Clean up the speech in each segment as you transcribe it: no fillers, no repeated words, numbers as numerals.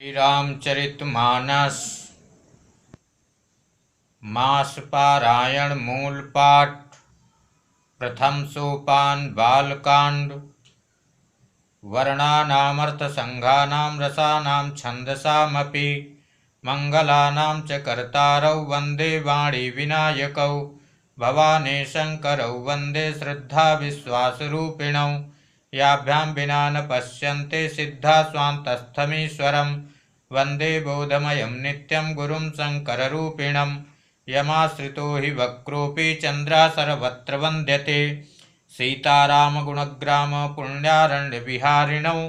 श्री रामचरितमानस मास पारायण मूल पाठ। प्रथम सोपान बालकांड। वर्णानामर्थ संघानां रसानां छंदसामपि मंगलानां च कर्तारौ वंदे वाणी विनायकौ भवाने शंकरौ वंदे श्रद्धा विश्वासरूपिणौ याभ्यां विना न पश्यन्ते सिद्धा स्वान्तस्थमीश्वरं वंदे बोधमयं नित्यं गुरुं शंकररूपिणं यमाश्रितो हि वक्रोऽपि चन्द्रा सर्वत्र वन्द्यते सीतारामगुणग्राम पुण्यारण्यविहारिणौ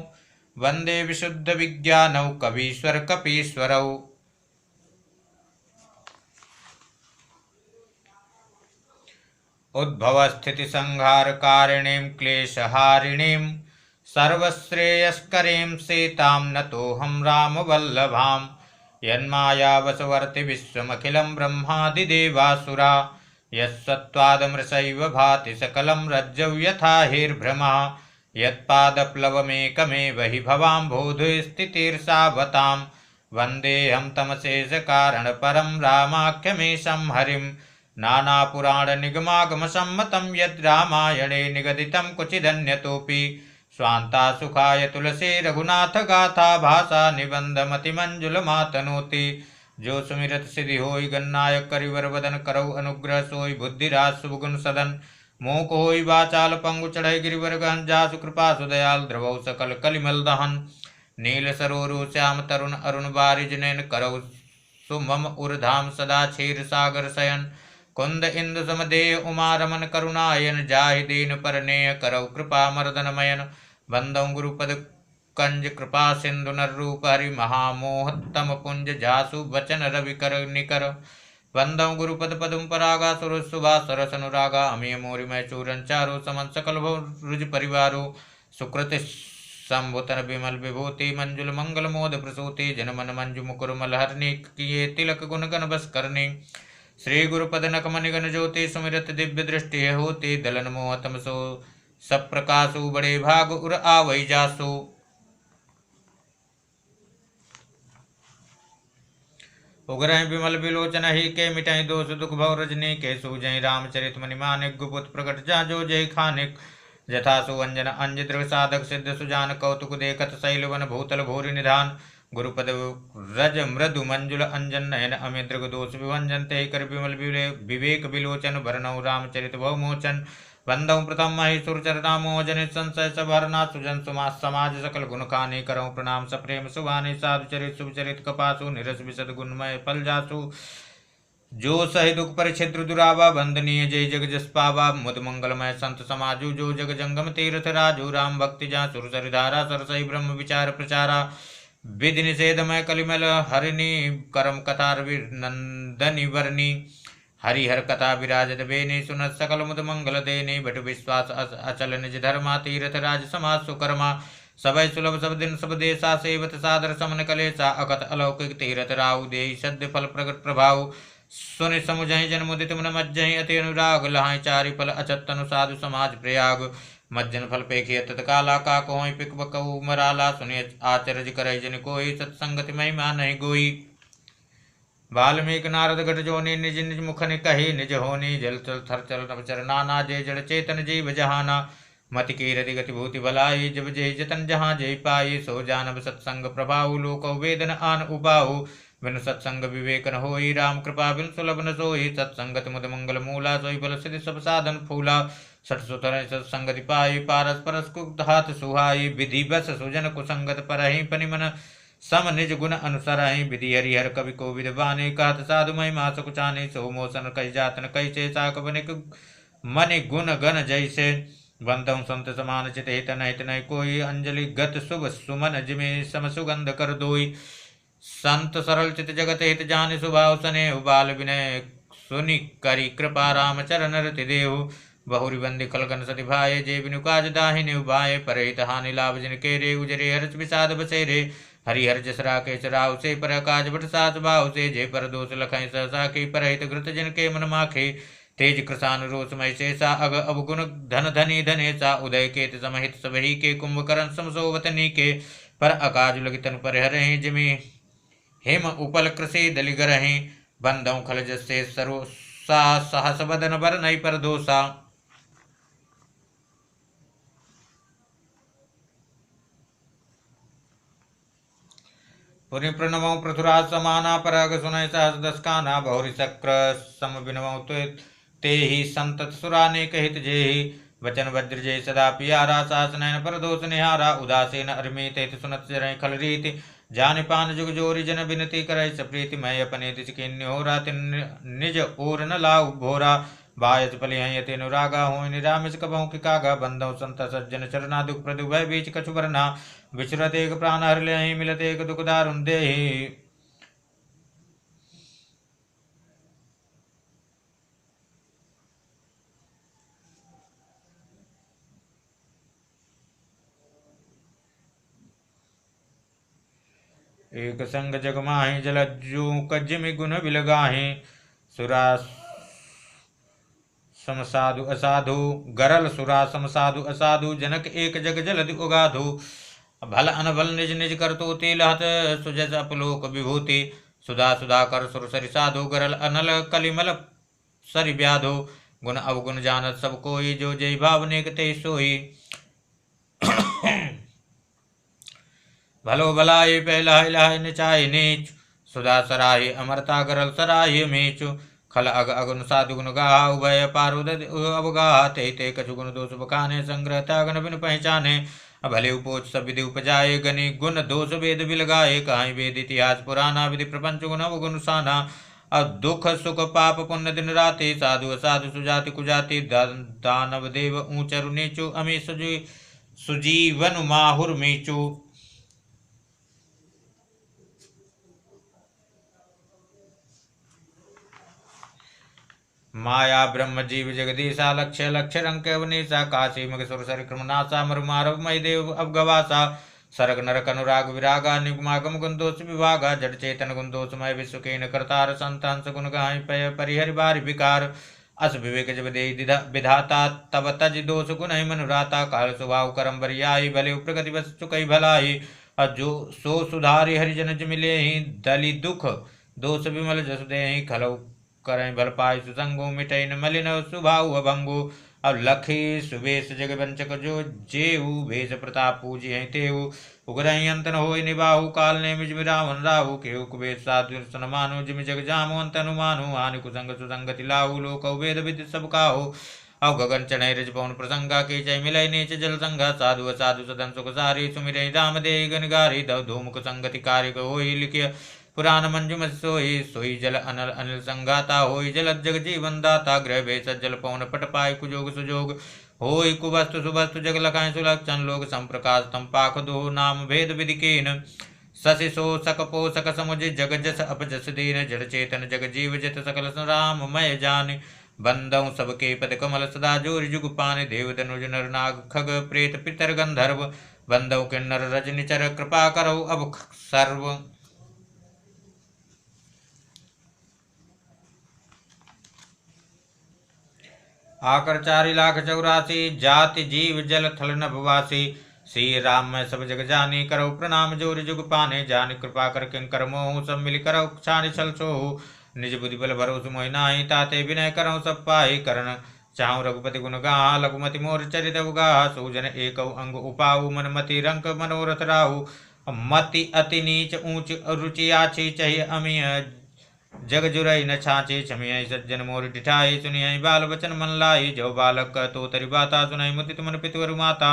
वंदे विशुद्धविज्ञानौ कवीश्वर कपीश्वरौ। उद्भवस्थितिसंहारकारिणीं क्लेशहारिणीं सर्वश्रेयस्करीं सीतां नतोऽहं रामवल्लभां यन्मायावशवर्ति विश्वमखिलं ब्रह्मादिदेवासुरा यस्त्वादमृषैव भाति सकलं रज्जौ यथा हिर्भ्रमः यत्पादप्लवमेकमेव हि भवाम्भोधस्थितिर्सावतां वन्देऽहं तमशेषकारणपरं रामाख्यमीशं हरिं नानापुराणनिगमागमसम्मतं यद् रामायणे निगदितं क्वचिदन्यतोऽपि स्वान्ता सुखाय तुलसी रघुनाथ गाथा भाषा निबंधमतिमंजुलमातनोति जो सुमिरत सिद्धि होई गन्नायक करिवर वदन करौ अनुग्रह सोई बुद्धिराज सुगुण सदन मोक होई वाचाल पंगु चढ़ई गिरिवर गहन जासु कृपा सुदयाल द्रवौ सकल कलिमल दहन नील सरोरु श्याम तरुण अरुण बारिज नैन करौ सुमम उर्धाम सदा क्षीर सागर शयन कुंद इंदु समदेय उमा रमन करुणायन जाहि दीन परनेय करौ कृपा मर्दनमयन बंदौ गुरुपद कंज कृपा सिंधु नर रूप हरि महामोहत्तम पुंज जासु वचन रवि कर निकर वंदौ गुरुपद पदुम परागा सुर सुभा सरस अनुरागा अमीय मोरिमय चूरन चारो समन सकल रुज परिवारो सुकृत संभुतन विमल विभूति मंजुल मंगल मोद प्रसूति जनमन मंजु मुकुर मलहरणी किए तिलक गुण गण बस करनी श्री गुरुपद नकमनि गण ज्योति सुमिरत दिव्य दृष्टि होती दलन मोहतम सो सब प्रकाशु बड़े भाग उर आवै जासु। उग्रहि विमल विलोचन ही के मिटाई दोष दुख भव रजनी के सूजय रामचरित मनि मानिक गुपुत प्रकट जा जो जय खानिक जथा सुवंजन अंज दृढ़ साधक सिद्ध सुजान कौतुक देखत शैलवन भूतल भूरि निधान गुरुपद रज मृदु मंजुल अंजन नयन अमित दृग दोष विभंजन ते कर विमल विवेक विलोचन भरनौ रामचरित भव मोचन वंदौ प्रथम महेश्वर चरणामोजन संशय सभरना सुजन सुमास समाज सकल गुण खानी करौ प्रणाम सप्रेम सुवानी साधु चरित शुभचरित कपासु निरस विशद गुणमय फल जासु जो सहि दुख परिक्षेत्र दुरावा वंदनीय जय जग जस पावा मुद मंगलमय संत समाजु जो जग जंगम तीर्थ राजू राम भक्ति जा सुर सरिधारा सरसई ब्रह्म विचार प्रचारा विधि निषेधमय कलिमल हरिणी करम कथा नंदनी वर्णी हरिहर कथा विराजत बेनी सुनत सकल मुद मंगल देनी बट विश्वास अचल निज धर्मा तीर्थ राज समाज सुकर्मा सबय सुलभ सब दिन सब देशा सेवत सादर समन कलेसा अकत अलौकिक तीरथ राहु दे सद्य फल प्रगट प्रभाव सुनि समुझहि जन मुदित मन मज्जहि अति अनुराग लहाय चारि फल अचत तनु साधु समाज प्रयाग मज्जन फल पेखिय तत्काला का कोई पिक बकऊ मराला सुनिय आचरज करय जन कोई सत्संगति महिमा नहीं गोई वाल्मीकि नारद गट जोनी निज निज मुखनि कही निज होनी जल चल थर चल नवचर नाना जय जड़ चेतन जीव जहाना मति की रति गति भूति भलाई जब जय जतन जहाँ जय पाई सो जानब सत्संग प्रभाऊ लोक वेदन आन उबाऊ बिन सत्संग विवेक न होई राम कृपा बिन सुलभ न सोई सत्संगत मुद मंगल मूला सोई बल सिद्धि सब साधन फूला सठ सुतर सत्संगति पाई पारस परस कुहात सुहाई विधि बस सुजन कुसंगत परहि पनिमन सम निज गुण अनुसरहि विधि हरिहर कवि को विद्वाने कहत साधु महिमा सकुचाने सो मोसन कई जातन कई से साक बनिक मनि गुण गण जैसे बंधु संत समान चित हित नहित नहीं कोई अंजलि गत शुभ सुमन जिमे सम सुगंध कर दोई संत सरल चित जगत हित जान सुभाव सने उबाल विनय सुनि करी कृपा राम चरण रति देव बहुरी बंदी कलगन सति भाए जे बिनु काज दाहिने उभाए परहित हानि लाभ जिन के रे उजरे हर्ष विषाद बसे रे हरिहर जसरा के चराव से पर काज बट सास भाव से जे पर दोष लखई सहसा की परहित घृत जिन के मन माखे तेज कृसान रोषमय शेषा अग अवगुण धन धनी धनेसा उदय केत समहित सबही के कुंभकर्ण समसोवतनी के पर अकाज लगी तनु पर हरहि जिमि हेम उपल कृषि दलिगरहि बंदौ खल जसे सरो सा सहस बदन बर नई पर दोसा। पुनि प्रणवौ पृथुराज समाना पराग सुनय सहस दस्काना बहुरी चक्र सम बिनवौ ते ही संतत सुरानेक हित जेहि वचन वज्र जय सदा पियारा सास नयन पर दोष निहारा उदासीन अरमित हित सुनत जरहि खल रीति जान पान जुग जोरी जन बिनती करय सप्रीति मैं अपने दिश किन्य हो रात निज ओर न लाऊ भोरा बायस पलि हयति अनुरागा हो निरामिष कबहु कि कागा बंधौ संत सज्जन चरना दुख प्रदु भय बीच कछु बरना विचरत एक प्राण हर ले मिलत एक दुख दारुण देहि। एक संग जग माहि जलज्जू कज्जिमि गुण बिलगाहि सुरा समसाधु असाधु गरल सुरा समसाधु असाधु जनक एक जग जलधि उगाधु भल अनभल निज निज कर तो तिलहत सुजस अपलोक विभूति सुधा सुधा कर सुर सरि साधु गरल अनल कलिमल सरि व्याधु गुण अवगुण जानत सब कोई जो जय भाव नेक ते सोई भलो भलाय पहला हिलाय निचाय नीच सुधा सराही अमरता गरल सराही मीचु खल अग अगुन साधु गुण गा उभय पारुद अवगा ते ते कछु गुण दोष बखाने संग्रह त्यागन बिन पहचाने भले उपोच सब विधि उपजाए गनि गुण दोष वेद बिलगाए कहीं वेद इतिहास पुराना विधि प्रपंच गुण अवगुण साना दुख सुख पाप पुण्य दिन राति साधु असाधु सुजाति कुजाति दानव देव ऊंचरु नीचु अमी सुजीवन माहुर मीचु। माया ब्रह्म जीव जगदीशा लक्ष्य लक्ष्य रंक अवनीसा काशी मग सुर सर क्रमनासा मरुमारव मई देव अवगवासा सरग नरक अनुराग विरागा निगमागम गुंदोष विभागा जड़ चेतन गुंदोषमय विश्व के करतार संतांस गुण गाय पय परिहरि बारि विकार अस विवेक जब दे विधाता तब तज दोष गुण मनुराता काल स्वभाव करम बरियाई भले प्रगति बस चुकई भलाई जो सो सुधारि हरिजन मिले ही दलि दुख दोष विमल जस दे खलौ करें भल पाय सुसंगो मिटैन मलिन सुभाव अभंगो अब लखी सुवेश जग वंचक जो जेऊ भेष प्रताप पूजी हैं तेऊ उग्रही अंतन हो निबाहु काल ने मिज रावण राहु केहु कुबेर साधु सन मानु जिमि जग जामो अंतनु मानु हानि कुसंग सुसंगति लाहु लोक वेद विद सब काहु अव गगन चढ़ रज पवन प्रसंगा के चय मिलय नीच जल संगा साधु असाधु सदन सुख सारी सुमिरहि राम दे गनगारी दव धूमुख संगति कार्य होई लिखिय पुराण मंजुम सोई सोई जल अनल अनिल संगाता होई जल जग जीवन दाता ग्रह भेष जल पवन पट पाय कुजोग सुजोग होई कुवस्तु सुवस्तु जग लखाय सुलक्षण लोग संप्रकाश तम पाख दो नाम भेद विधिकेन शशि शोषक पोषक समुझ जग जस अपजस दीन जड़ चेतन जग जीव जत सकल राम मय जान बंदौ सबके पद कमल सदा जोर जुग पान देव धनुज नर नाग खग प्रेत पितर गंधर्व बंदौ किन्नर रजनिचर कृपा करो अब सर्व। आकर 4,84,000 जाति जीव जल थल नभवासी श्री राम मैं सब जग जानी करो प्रणाम जोर जुग पाने जान कृपा कर किंकर मोहु सब मिल करो छानि छल सोहु निज बुद्धि बल भरोस मोहि नाहि ताते विनय करो सब पाहि करण चाहु रघुपति गुण गाहा लघुमति मोर चरित उगाहा सूजन एक अंग उपाऊ मन मति रंक मनोरथ राहु मति अति नीच ऊंच रुचि आछी चाहिए अमी जग जुरई न छाचे छमिय सज्जन मोर डिठाई सुनिय बाल बचन मन लाई जो बालक तो तरि बाता सुनई मुदित मन पितवर माता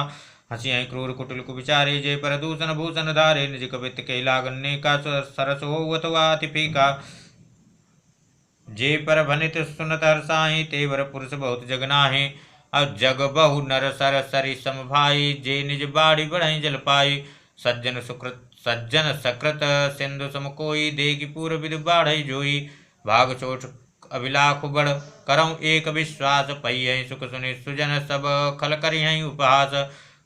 हसी क्रूर कुटिल कुविचारे जय पर दूषण भूषण धारे निज कवित के लागन्ने का सरस हो अथवाति फीका जे पर भनित सुनत हरसाही तेवर पुरुष बहुत जग नाहि अब जग बहु नर सर सरि सम भाई जे निज बाड़ी बढ़ई जल पाई सज्जन सुकृत सज्जन सकृत सिंधु सम कोई देगी पूर्व विदु बाढ़ई जोई भाग चोट अभिलाख बड़ करऊँ एक विश्वास पई सुख सुनि सुजन सब खल करिहई उपहास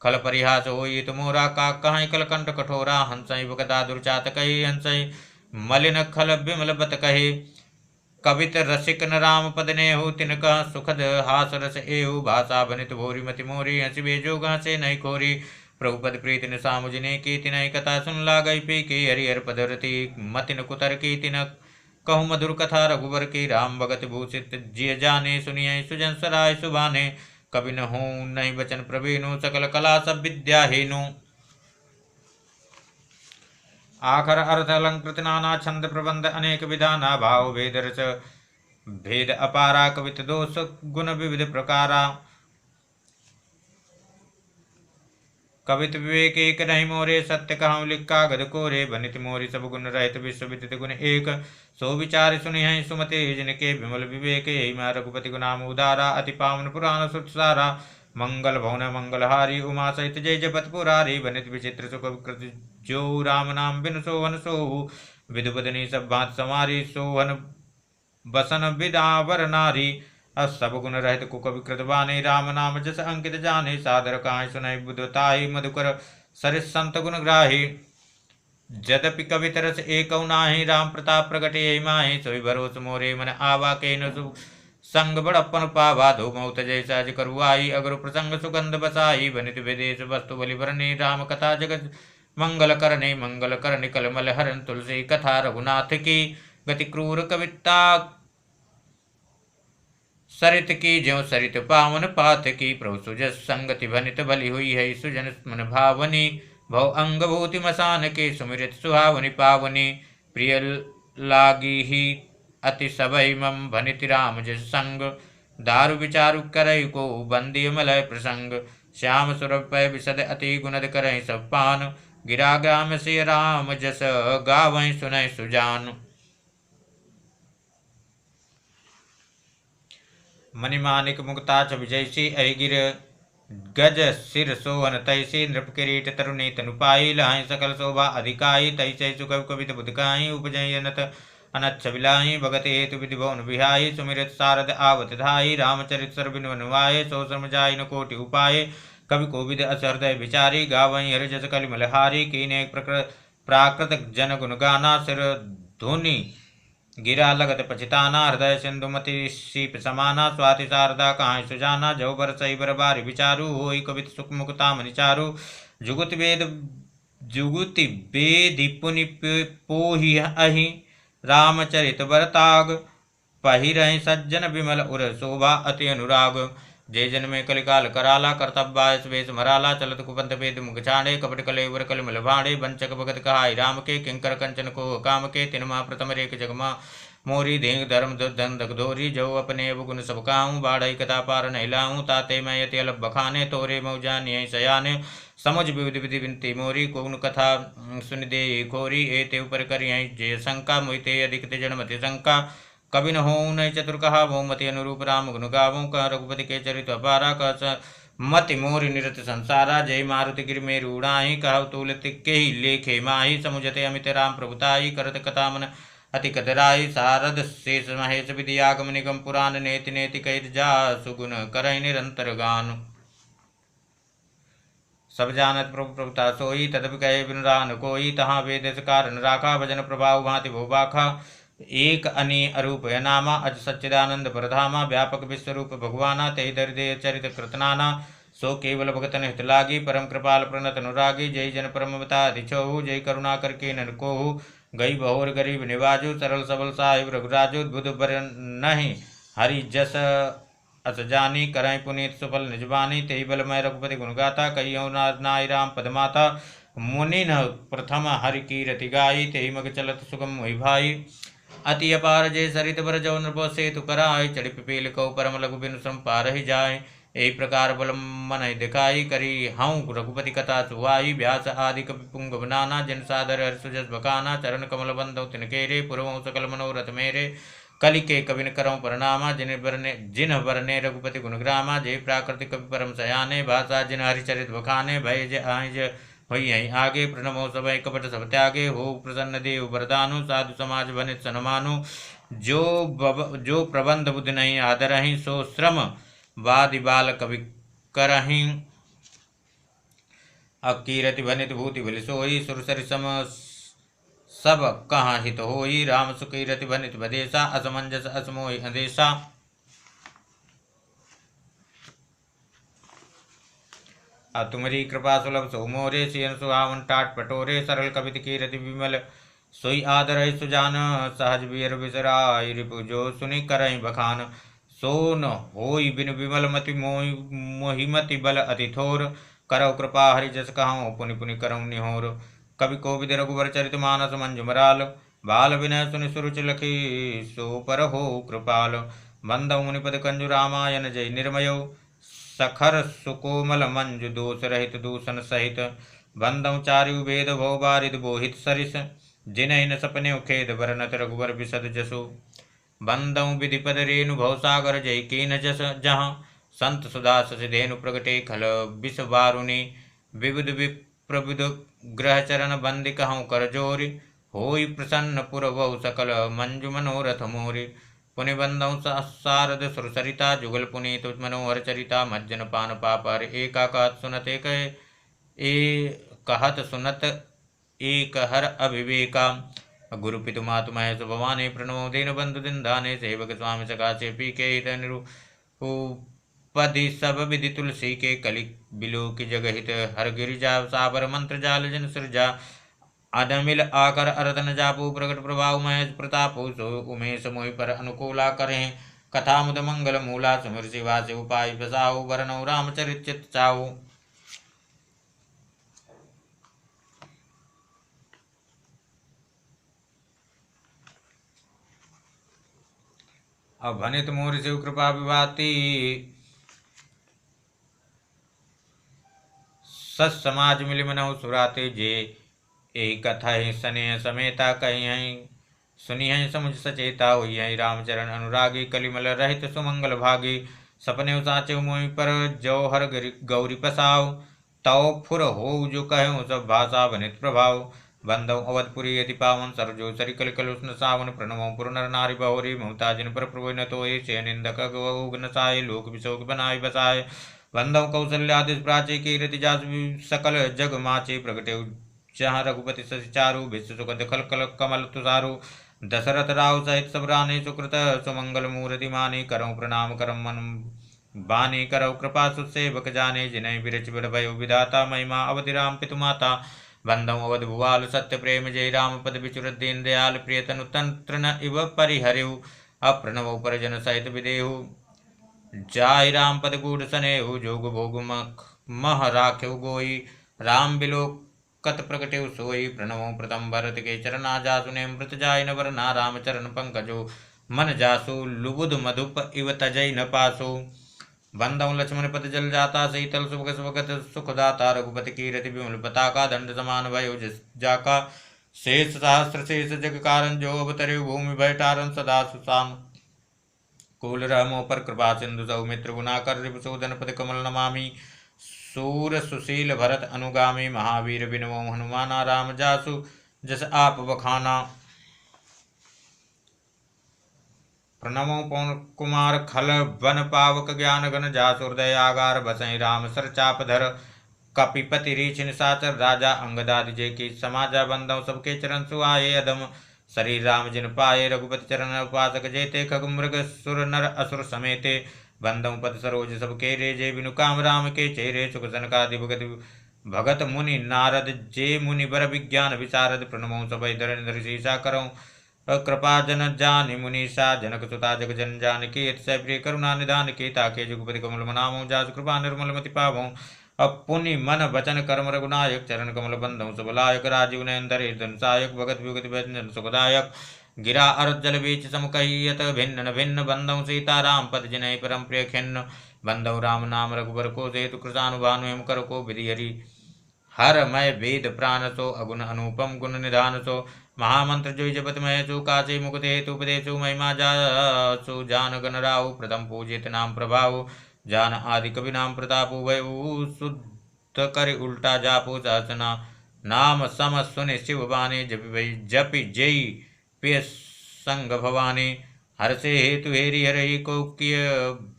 खल परिहास होई तुमोरा का कहीं कल कंठ कठोरा हंसई बगदा दुर्चात कही हंसई मलिन खल बिमल बत कहे कवित रसिक न राम पद ने हो तिनका सुखद हास रस एहु भाषा बनित भोरी मति मोरी हंसी बेजोग हंसे नहीं खोरी प्रभुपद प्रीति न सामुजने की तिन कथा सुन ला गई पी के हरिहर पदरती मतिन कुतर की तिन कहु मधुर कथा रघुवर की राम भगत भूषित जिय जाने सुनिय सुजन सराय सुभाने कवि न हो नहीं बचन प्रवीणु सकल कला सब विद्या हेनु। आखर अर्थ अलंकृत नाना छंद प्रबंध अनेक विधाना भाव भेद रस भेद अपारा कवित दोष गुण विविध प्रकारा कवित विवेक एक नहीं मोरे सत्य कहूँ लिख कागद कोरे बनित मोरी सब गुण रहित विश्व विदित गुण एक सो विचार सुनि हैं सुमते जिनके विमल विवेक यही मैं रघुपति गुनाम उदारा अति पावन पुराण सुसारा मंगल भवन मंगलहारी उमा सहित जय जपत पुरारी बनित विचित्र सुख विकृत जो राम नाम बिन सोहन सोहु विधु बदनी सब भांत समारी सोहन बसन विदावर नारी सब गुण रहित कुक विकृत बाने राम नाम जस अंकित जाने सादर कहाय सुनय बुधताई मधुकर सरिस संत गुण ग्राही जदपि कवित रस एक नाही राम प्रताप प्रगटे माहि सोई भरोस मोरे मन आवा के न संग बड़प्पन पावा धो मौत जैसा करुआई अगर प्रसंग सुगंध बसाई बनित विदेश वस्तु बलि भरने राम कथा जगत मंगल करने कलमल हरन तुलसी कथा रघुनाथ की गति क्रूर कविता सरित की ज्यो सरित पावन पात की प्रभु सुजस संगति भनित भली हुई है सुजन मन भावनी भव अंग भूति मसान के सुमिरित सुहावनी पावनी प्रिय लागी ही अति सबई मम भनित राम जस संग दारु विचारु करई को बंदी मलय प्रसंग श्याम सुरपय विशद अति गुणद करई सब पान गिरा ग्राम से राम जस गावई सुनय सुजान। मणिमानिक मुक्ताच विजयसी अहिगिर गज सिर सोहन तैसी नृप किरीट तरुणी तनुपाई लहाई सकल शोभा अधिकाई तैसे सुख कवित बुधकाई उपजयनत अनच्छ बिलाई भगत हेतु विधि भवन बिहाई सुमिरत सारद आवत धाई रामचरित सरबिन वनवाये सो श्रम जाय न कोटि उपाय कवि कोविद असहृदय विचारी गावई हर जस कलिमलहारी कीने प्राकृत जन गुण गाना सिर धुनि गिरा लगत पचिताना हृदय सिंधुमति शीप समाना स्वाति शारदा कहाँ सुजाना जव बर सही बर बारी विचारु होई कवित सुख मुक्ता मनिचारु जुगुति वेदि पुनि पोहि अहि रामचरित बरताग पहिरहि सज्जन विमल उर शोभा अति अनुराग जय जन में कलिकाल कराला कर्तव्य वेश मराला चलत कुपंत वेद मुख छाड़े कपट कलेवर कलिमल भाड़े वंचक भगत कहाय राम के किंकर कंचन को काम के तिनमा प्रथम रेख जगमा मोरी धेंग धर्म दंधक धोरी जो अपने गुण सब काहूँ बाढ़ई कथा पार नहिलाऊँ ताते मैं यति अलग बखाने तोरे मौजान यही सयाने समुझ विविध विधि विनती मोरी कौन कथा सुन दे खोरी ए ते ऊपर कर यही जय शंका मोहिते अधिक ते जनमति शंका कवि न हो नहीं चतुर कहा वो मति अनुरूप राम गुण गावों कह रघुपति के चरित अपारा कह मति मोर निरत संसारा जय मारुति गिर में रूढ़ाही कह तुलत के ही लेखे माही समुझते अमित राम प्रभुताई करत कथा मन अति कतराई सारद शेष महेश विधि आगम निगम पुराण नेति नेति कैद जा सुगुण करहि निरंतर गान सब जानत प्रभु प्रभुता सोई तदपि कहे बिन रान कोई तहाँ वेद कारण राखा भजन प्रभाव भांति भो बाखा एक अनि अरूप नामा अज सच्चिदानंद परधामा व्यापक विश्वरूप भगवाना तेहि दरिदे चरित कृतनाना सो केवल भगतन हित लागी परम कृपाल प्रणत अनुरागी जय जन परम बता छो जय करुणा करके नन कोहु गई बहोर गरीब निवाजु सरल सबल साहिब रघुराजु बुध बर नहीं हरि जस अस जानी करय पुनीत सुफल निजबानी तेहि बल मैं रघुपति गुण गाता कहियो नाय राम पदमाता मुनि न प्रथम हरि कीरति गाई तेहि मग चलत सुगम मोहि भाई अति अपार जय सरित बर जौ नृपो सेतु कराय चढ़ी पिपील कौ परम लघु बिनु श्रम पार ही जाय यही प्रकार बल मन दिखाई करी हऊँ रघुपति कथा सुहाई व्यास आदि कपि पुंग बनाना जिन सादर हर सुजस बकाना चरण कमल बंधो तिनकेरे पुरवों सकल मनोरथ मेरे कलि के कविन करऊँ परनामा जिन बरने रघुपति गुणग्रामा जय प्राकृतिक कवि परम सयाने भाषा जिन हरिचरित बखाने भय जय आय वही यहीं आगे प्रणमो सभय कपट सब त्यागे हो प्रसन्न देव वरदानु साधु समाज बनित सनमानु जो प्रबंध बुद्ध नहीं आदरहि सो श्रम वादि बाल कवि करहि अकीरति बनित भूति बलि सोई सुरसरि सम सब कहाँ हित होई राम सुकीरति बनित बदेशा असमंजस असमोहि अंदेशा। अब तुम्हारी कृपा सुलभ सो मोरे सियन सुहावन टाट पटोरे सरल कवित कीरति विमल सोई आदर है सुजान सहज वीर विसराय रिपु जो सुनि करहि बखान सो न होई बिन विमल मति मोहिमति बल अति थोर करौ कृपा हरि जस कहूँ पुनि पुनि करौ निहोर कवि कोविद रघुवर चरित मानस मंजु मराल बाल विनय सुनि सुरुच लखी सो पर हो कृपाल बंदौ मुनिपद कंजु रामायण जय निर्मयो सखर सुकोमल मंजु दोष रहित दूषण सहित बंदौ चारु वेद भौ बारिद बोहित सरिस जिनहि न सपने खेद बरनत रघुवर बिसद जसु बंदौ विधिपद रेणु भवसागर जय कीन जस जहाँ संत सुधा ससिधेनु प्रगटे खल बिस वारुणी विविध विप्रविद ग्रह चरण बंदी कहूँ कर जोरी होई प्रसन्न पुर बहु सकल मंजु मनोरथ मोरी पुनि बंदौ सारद सुरसरिता जुगल पुनीत मनोहर चरिता मज्जन पान पापर एका कहत सुनत ए कहत सुनत एक हर अविवेका गुरु पितु मातु महेश भवानी प्रणवो दीन बंधु दिन दाने सेवक स्वामी सकाशे पी के पदि सब विधि तुलसी के कलि बिलो की जगहित हर गिरिजा साबर मंत्र जाल जन सृजा अदमिल आकर अरतन जापू प्रकट प्रभाव महेश प्रतापो सो उमेश मोहि पर अनुकूला करें कथा मुद मंगल मूला सुमिर शिवा से उपाय बसाओ वरनौ रामचरित चित चाओ। अब भनित मोर शिव कृपा विभाति सत समाज मिल मनहु सुराते जे यही कथा ही सने समेता कही हई सुनी हई समुझ सचेता हुई हई रामचरण अनुरागी कलिमल रहित सुमंगल भागी सपने साचे मोहि पर जौहर गौरी पसाव तव फुर हो जो कहूँ सब भाषा बनित प्रभाव बंदौ अवधपुरी यदि पावन सरजो सरि कल कलुष्ण सावन प्रणवों पुर नर नारी बहोरी ममता जिन पर प्रभु न तो से निंदक उग्न साय लोक विशोक बनाय बसाय बंदौ कौशल्यादि प्राची कीर्ति जास सकल जग माचे प्रगटे जहाँ रघुपति शशि चारु विश्व सुखद खल कल कमल तुषारु दशरथ राव सहित सब रानी सुकृत सुमंगल मूर्ति मानी करौ प्रणाम करम मन बानी करौ कृपा सुसेवक जाने जिनहि विरच बिर भयो विधाता महिमा अवधि राम पितु माता बंदौ अवध भुआल सत्य प्रेम जय राम पद बिचुर दीन दयाल प्रिय तनु तंत्र न इव परिहरिउ अप्रणव परजन सहित विदेहु जाय राम पद गूढ़ सनेहु जोग भोग मह राख्यु गोई राम बिलो कत प्रकटे सोई प्रणवो प्रथम भरत के चरना जासु ने मृत जाय न वरना राम चरण पंकजो मन जासु लुबुध मधुप इव तजय न पासो बंदौ लक्ष्मण पद जल जाता शीतल सुभग सुभगत सुखदाता रघुपति कीरति विमल पताका दंड समान भयो जाका शेष सहस्त्र शेष जग कारण जो अवतरे भूमि भयटारन सदा सुसाम कूल रहमो पर कृपा सिंधु सौमित्र गुणाकर रिपुसूदन पद कमल नमामि सूर सुशील भरत अनुगामी महावीर बिनवो हनुमाना राम जासु जस आप बखाना प्रणमो पवन कुमार खल वन पावक ज्ञान गण जासु हृदय आगार बसई राम सर चाप धर कपिपति रीछ निशाचर राजा अंगदादि जय की समाजा बंदौ सबके चरण सुआये अदम शरीर राम जिन पाए रघुपति चरण उपासक जेते खग मृग सुर नर असुर समेते बंदौ पद सरोज सबके रे जय बिनु काम राम के चेरे सुख सनकादि भगत भगत मुनि नारद जे मुनि बर विज्ञान विशारद प्रणमो सबई धर शीशा करऊँ कृपा जन जानि मुनीषा जनक सुता जग जन जान की प्रिय करुणा निधान की ताके जुगपति कमल मनामो जास कृपा निर्मल मति पावो अपुनि मन वचन कर्म रघुनायक चरण कमल बंधौ सबलायक राजीव नयन धरे धनुषायक भगत विगत व्यंजन सुखदायक गिरा अरत जल बीच समकहियत भिन्न भिन्न बंधौ सीताराम पद जिनहि परम प्रिय खिन्न बंधौ राम नाम रघुबर को सेतु कृतानुभानु हिम कर को विधि हरि हर मय वेद प्राण सो अगुण अनुपम गुण निधान सो महामंत्र जो जपत महेशु काशी मुकुत हेतु उपदेशु महिमा जासु जान गण राहु प्रथम पूजित नाम प्रभाव जान आदि कवि नाम प्रताप भयु शुद्ध कर उल्टा जापु सहसना नाम सम सुनि शिव बानी जपि जयी प्रिय संग भवानी हर से हेतु हेरि हरहि को किय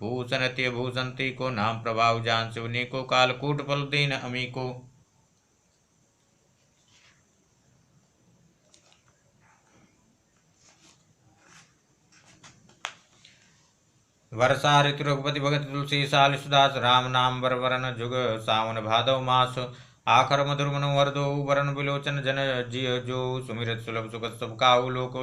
भूषण त्य भूषंती को नाम प्रभाव जान शिवनी को कालकूट फल दीन अमी को। वर्षा ऋतु रघुपति भगत तुलसी साल सुदास राम नाम बर वरन जुग सावन भादव मास आखर मधुर मनोहर दो वरन विलोचन जन जिय जो सुमिरत सुलभ सुख सब काहू लोक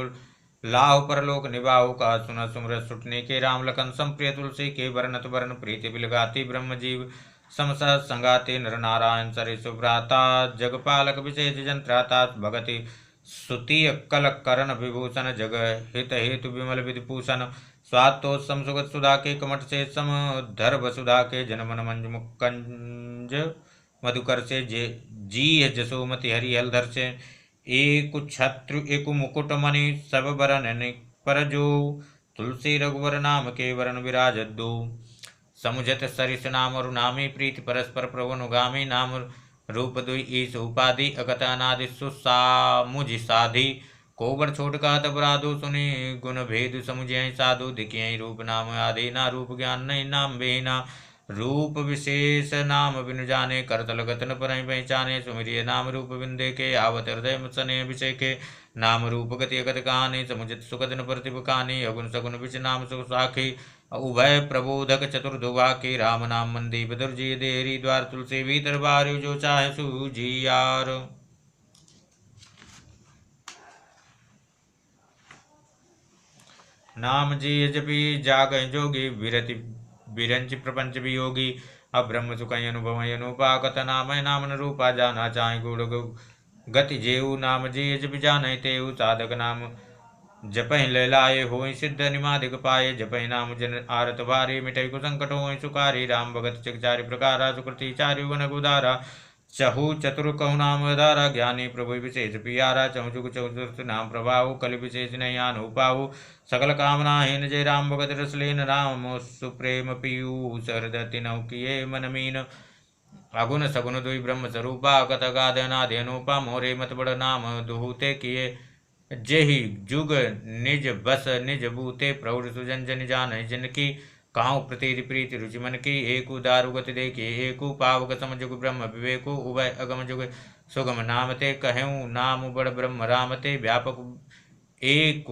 लाहु परलोक निभाऊ का सुन सुमरत सुटने के राम लखन संप्रिय तुलसी के बरनत बरन प्रीति बिलगाती ब्रह्म जीव समसा संगाति नर नारायण सरि सुभ्राता जगपालक विशेष जंत्राता भगति सुतीय कल करण विभूषण जग हित हेतु विमल विधिभूषण स्वात्तोत्सम सुगत सुधा के कमठ से सम धर वसुधा के जनमन मंज मुकंज मधुकर से जी जसोमति हरि हलधर से एक छत्रु एक मुकुट मणि सब बरन पर जो तुलसी रघुवर नाम के वरण विराज दो समुझत सरिस नाम और नामी प्रीति परस्पर प्रवनुगामी नाम रूप दुई ईस उपाधि अगत अनादि सुसामुझ साधि कोबर छोट का तबराधु सुनि गुण भेद समुझय साधु दिखिय रूप नाम आदि ना रूप ज्ञान नहीं नाम बेना रूप विशेष नाम बिनु जाने करतल गतन पर पहचाने सुमिरिय नाम रूप बिंदे के आवत हृदय सने विषय के नाम रूप गति अगत कहानी समुचित सुगदन प्रतिभ कहानी अगुण सगुण विच नाम सुख साखी उभय प्रबोधक चतुर्दुभा के राम नाम मंदीप दुर्जी देहरी द्वार तुलसी भीतर बार जो चाहे सूजियार। नाम जी जपी जाग जोगी विरति विरंच प्रपंच वियोगी अब ब्रह्म सुख अनुभव अनुपागत नाम नामन रूपा जाना चाहे गुड़ गति जेऊ नाम जी जप जान तेऊ साधक नाम जपहि लैलाए हो सिद्ध निमादिक पाए जपहि नाम जन आरत भारी मिठै को संकट हो सुकारी राम भगत चिकचारी प्रकारा सुकृति चारि गुण गुदारा चहु चतुर कहु नाम धारा ज्ञानी प्रभु विशेष पियारा चहु जुग चतुर्थ नाम प्रभाव कलि विशेष नहीं आनु पाऊ सकल कामना हीन जय राम भगत रसलेन राम सुप्रेम पीयूष हृदय तिनौ किए मन मीन अगुण सगुण दुई ब्रह्म स्वरूपा कथ गाध अनादि अनुपा मोरे मत बड़ नाम दुहूते किए जेहि जुग निज बस निज बूते प्रौढ़ सुजन जन जान जिनकी काहु प्रतीति प्रीति रुचि मन की एक दारु गति देखी एक पावक समझुग ब्रह्म विवेकु उभय अगम जुग सुगम नामते कहूँ नाम बड़ ब्रह्म रामते व्यापक एक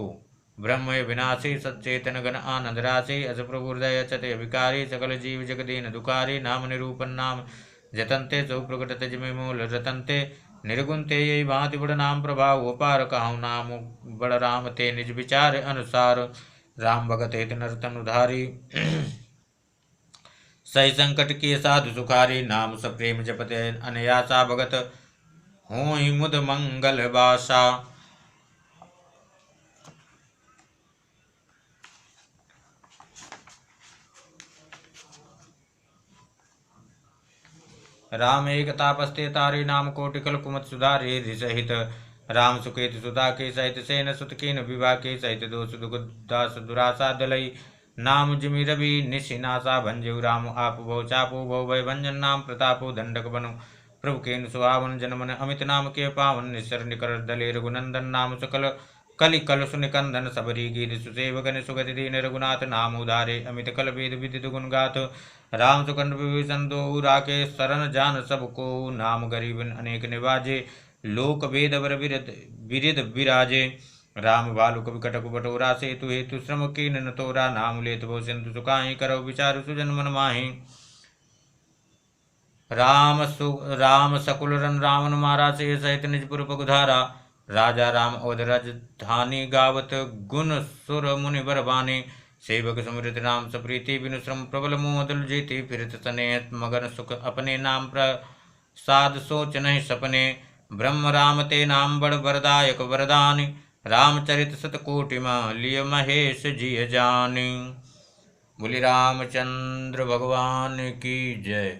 ब्रह्म विनाशी सचेतन गण आनंद राशि अस प्रभु हृदय चते विकारी सकल जीव जगदीन दुकारी नाम निरूपण नाम जतनते सौ प्रकट तजमे मूल रतनते निर्गुण ते यही भांति बड़ नाम प्रभाव अपार कहु नाम बड़ राम ते निज विचार अनुसार राम भगत हित नरतन उधारी सही संकट की साधु सुखारी नाम सप्रेम जपते अनयासा भगत हो मुद मंगल बासा। राम एक तापस्ते तारी नाम कोटिकल कुमत सुधारी सहित राम सुकेत सुधा के सहित सेन सुत कीन विवाह के सहित दोष दुदास दुरासा दलई नाम जिमि रवि निशिनासा भंजु राम आप भो चापो भो भय भंजन नाम प्रतापो दंडक बनो प्रभु केन सुहावन जनमन अमित नाम के पावन निसर निकर दले रघुनंदन नाम सकल कलि कल सुनिकंदन सबरी गीत सुसेवगन सुगति दीन रघुनाथ नाम उदारे अमित कल वेद विदित गुण गाथ राम सुकंड विभीषण दो राके शरण जान सबको नाम गरीब अनेक निवाजे लोक वेद वर विरिद विराजे राम भालु कवि कटक बटोरा सेतु हेतु श्रम कीन न तोरा नाम लेत भो सिंधु सुखाही करो विचार सुजन मन माही राम सकुल रन रावण मारा से सहित निजपुर पगुधारा राजा राम अवध राजधानी गावत गुण सुर मुनि बरबानी सेवक सुमृत नाम सप्रीति बिनु श्रम प्रबल मोदल जीति फिरत स्नेह मगन सुख अपने नाम प्रसाद सोच नहीं सपने ब्रह्म राम ते नाम बड़ वरदायक वरदानी रामचरित सतकोटि लिय महेश जिय जानी। बोली रामचंद्र भगवान की जय।